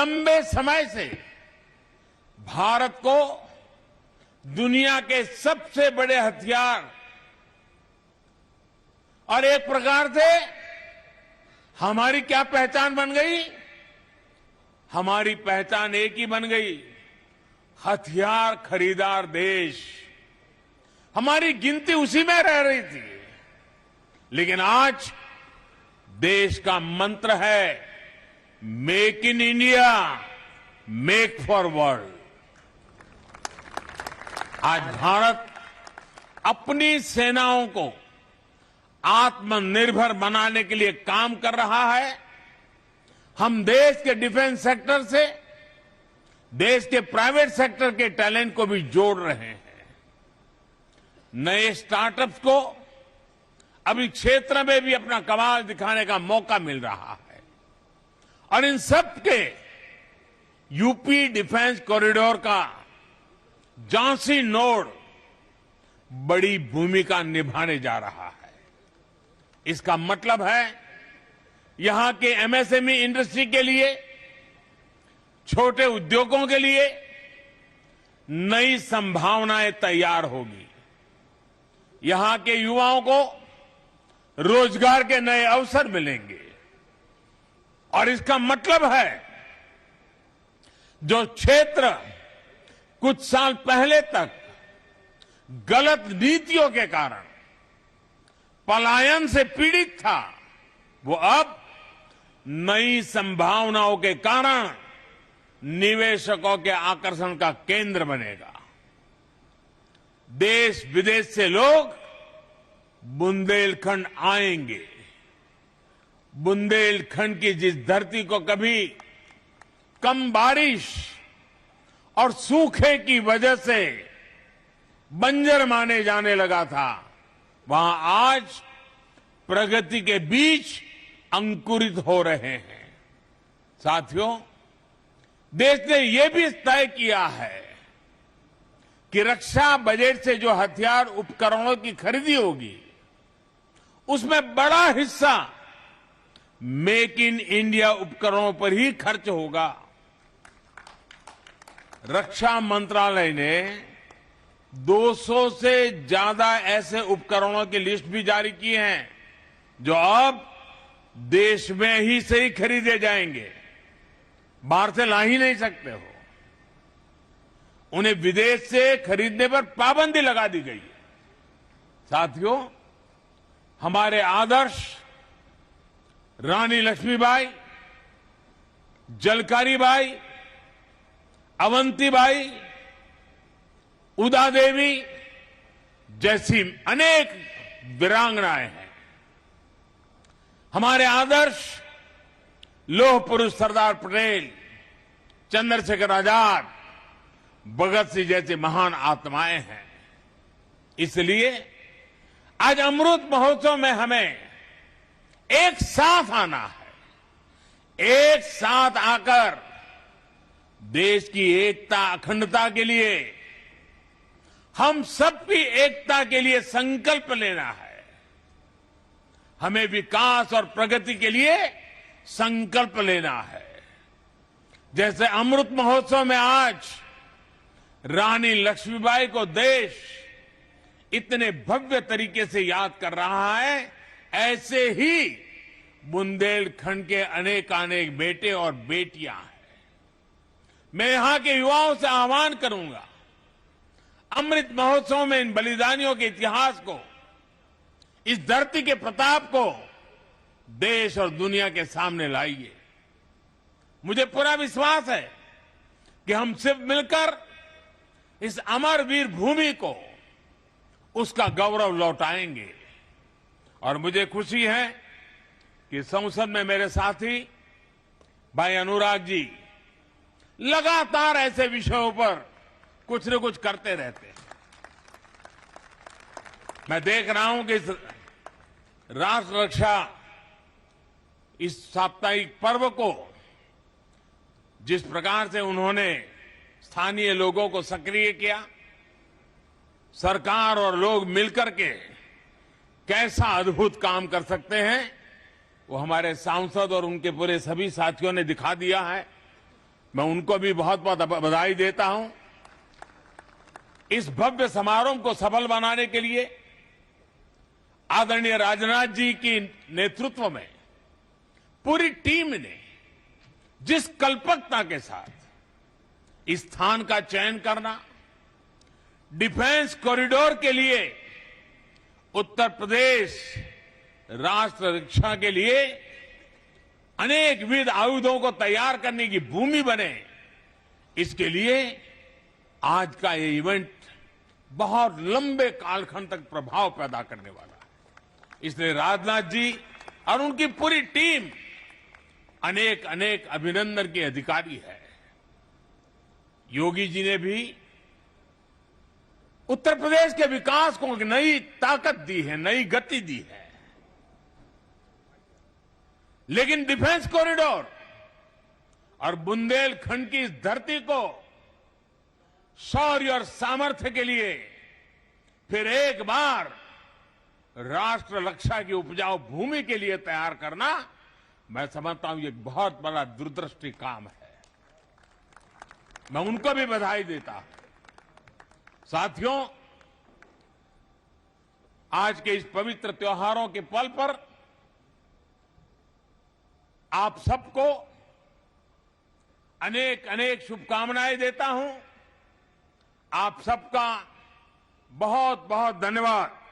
लंबे समय से भारत को दुनिया के सबसे बड़े हथियार और एक प्रकार से हमारी क्या पहचान बन गई? हमारी पहचान एक ही बन गई, हथियार खरीदार देश। हमारी गिनती उसी में रह रही थी। लेकिन आज देश का मंत्र है make in India, make for world. आज भारत अपनी सेनाओं को आत्मनिर्भर बनाने के लिए काम कर रहा है। हम देश के डिफेंस सेक्टर से देश के प्राइवेट सेक्टर के टैलेंट को भी जोड़ रहे हैं। नए स्टार्टअप्स को अभी क्षेत्र में भी अपना कमाल दिखाने का मौका मिल रहा है और इन सब के यूपी डिफेंस कॉरिडोर का झांसी नोड बड़ी भूमिका निभाने जा रहा है। इसका मतलब है यहां के एमएसएमई इंडस्ट्री के लिए, छोटे उद्योगों के लिए नई संभावनाएं तैयार होगी। यहां के युवाओं को रोजगार के नए अवसर मिलेंगे और इसका मतलब है जो क्षेत्र कुछ साल पहले तक गलत नीतियों के कारण पलायन से पीड़ित था, वो अब नई संभावनाओं के कारण निवेशकों के आकर्षण का केंद्र बनेगा। देश विदेश से लोग बुंदेलखंड आएंगे। बुंदेलखंड की जिस धरती को कभी कम बारिश और सूखे की वजह से बंजर माने जाने लगा था, वहां आज प्रगति के बीज अंकुरित हो रहे हैं। साथियों, देश ने यह भी तय किया है कि रक्षा बजट से जो हथियार उपकरणों की खरीदी होगी, उसमें बड़ा हिस्सा मेक इन इंडिया उपकरणों पर ही खर्च होगा। रक्षा मंत्रालय ने 200 से ज्यादा ऐसे उपकरणों की लिस्ट भी जारी की है जो अब देश में ही से ही खरीदे जाएंगे, बाहर से ला ही नहीं सकते हो। उन्हें विदेश से खरीदने पर पाबंदी लगा दी गई है। साथियों, हमारे आदर्श रानी लक्ष्मीबाई, जलकारी बाई, अवंतीबाई, उदा देवी जैसी अनेक वीरांगनाएं हैं। हमारे आदर्श लौह पुरुष सरदार पटेल, चंद्रशेखर आजाद, भगत सिंह जैसी महान आत्माएं हैं। इसलिए आज अमृत महोत्सव में हमें एक साथ आना है। एक साथ आकर देश की एकता, अखंडता के लिए, हम सबकी एकता के लिए संकल्प लेना है। हमें विकास और प्रगति के लिए संकल्प लेना है। जैसे अमृत महोत्सव में आज रानी लक्ष्मीबाई को देश इतने भव्य तरीके से याद कर रहा है, ऐसे ही बुंदेलखंड के अनेकानेक बेटे और बेटियां हैं। मैं यहां के युवाओं से आह्वान करूंगा, अमृत महोत्सव में इन बलिदानियों के इतिहास को, इस धरती के प्रताप को देश और दुनिया के सामने लाइए। मुझे पूरा विश्वास है कि हम सिर्फ मिलकर इस अमर वीर भूमि को उसका गौरव लौटाएंगे। और मुझे खुशी है कि संसद में मेरे साथी भाई अनुराग जी लगातार ऐसे विषयों पर कुछ न कुछ करते रहते हैं। मैं देख रहा हूं कि इस राष्ट्र रक्षा, इस साप्ताहिक पर्व को जिस प्रकार से उन्होंने स्थानीय लोगों को सक्रिय किया, सरकार और लोग मिलकर के कैसा अद्भुत काम कर सकते हैं, वो हमारे सांसद और उनके पूरे सभी साथियों ने दिखा दिया है। मैं उनको भी बहुत बहुत बधाई देता हूं। इस भव्य समारोह को सफल बनाने के लिए आदरणीय राजनाथ जी की नेतृत्व में पूरी टीम ने जिस कल्पकता के साथ इस स्थान का चयन करना, डिफेंस कॉरिडोर के लिए उत्तर प्रदेश राष्ट्र रक्षा के लिए अनेक विध आयुधों को तैयार करने की भूमि बने, इसके लिए आज का ये इवेंट बहुत लंबे कालखंड तक प्रभाव पैदा करने वाला है। इसलिए राजनाथ जी और उनकी पूरी टीम अनेक अनेक अभिनंदन की अधिकारी है। योगी जी ने भी उत्तर प्रदेश के विकास को एक नई ताकत दी है, नई गति दी है। लेकिन डिफेंस कॉरिडोर और बुंदेलखंड की इस धरती को शौर्य और सामर्थ्य के लिए फिर एक बार राष्ट्र रक्षा की उपजाऊ भूमि के लिए तैयार करना, मैं समझता हूं ये एक बहुत बड़ा दूरदृष्टि काम है। मैं उनको भी बधाई देता हूं। साथियों, आज के इस पवित्र त्योहारों के पल पर आप सबको अनेक अनेक शुभकामनाएं देता हूं। आप सबका बहुत बहुत धन्यवाद।